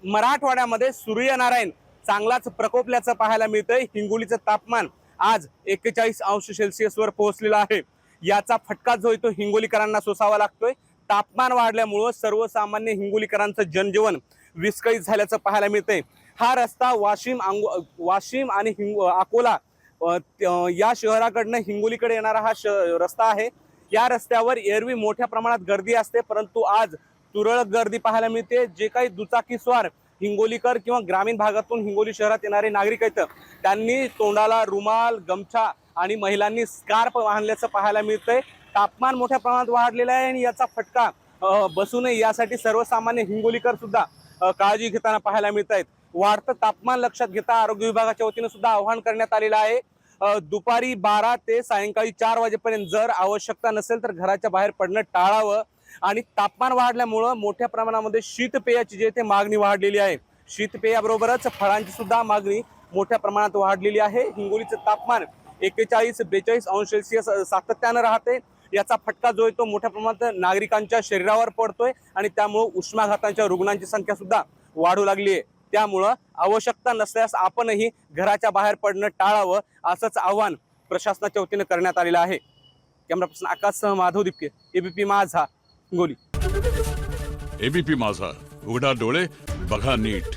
मराठवाड्यामध्ये सूर्यनारायण चांगलाच प्रकोपल्याचं पाहायला मिळतंय। हिंगोलीचं तापमान आज 41° वर पोहोचलेलं आहे। याचा फटका जो आहे तो हिंगोलीकरांना सोसावा लागतोय। तापमान वाढल्यामुळे सर्वसामान्य हिंगोलीकरांचं जनजीवन विस्कळीत झाल्याचं पाहायला मिळतंय। हा रस्ता वाशिम आणि अकोला या शहराकडनं हिंगोलीकडे येणारा हा रस्ता आहे। या रस्त्यावर एरवी मोठ्या प्रमाणात गर्दी असते, परंतु आज तुरळक गर्दी पाहायला मिळते। जे काही दुचाकीस्वार हिंगोलीकर किंवा ग्रामीण भागातून हिंगोली शहरात येणारे नागरिक आहेत, त्यांनी तोंडाला रुमाल, गमछा आणि महिलांनी स्कार्फ बांधल्याचं पाहायला मिळतंय। तापमान मोठ्या प्रमाणात वाढलेलं आहे आणि याचा फटका बसू नये यासाठी सर्वसामान्य हिंगोलीकर सुद्धा काळजी घेताना पाहायला मिळत आहेत। वाढतं तापमान लक्षात घेता आरोग्य विभागाच्या वतीने सुद्धा आवाहन करण्यात आलेलं आहे। दुपारी 12 ते सायंकाळी 4 वाजेपर्यंत जर आवश्यकता नसेल तर घराच्या बाहेर पडणं टाळावं। आणि तापमान वाढल्यामुळे मोठ्या प्रमाणामध्ये शीतपेयाची जे ते मागणी वाढलेली आहे। शीतपेयाबरोबरच फळांची सुद्धा मागणी मोठ्या प्रमाणात वाढलेली आहे। हिंगोलीचं तापमान 41-42° सातत्यानं राहते। याचा फटका जो आहे तो मोठ्या प्रमाणात नागरिकांच्या शरीरावर पडतोय आणि त्यामुळे उष्माघातांच्या रुग्णांची संख्या सुद्धा वाढू लागली आहे। त्यामुळं आवश्यकता नसल्यास आपणही घराच्या बाहेर पडणं टाळावं, असंच आवाहन प्रशासनाच्या वतीने करण्यात आलेलं आहे। Camera person आकाशसह Madhav Dipke, ABP माझा, हिंगोली। एबीपी माझा, उघडा डोळे बघा नीट।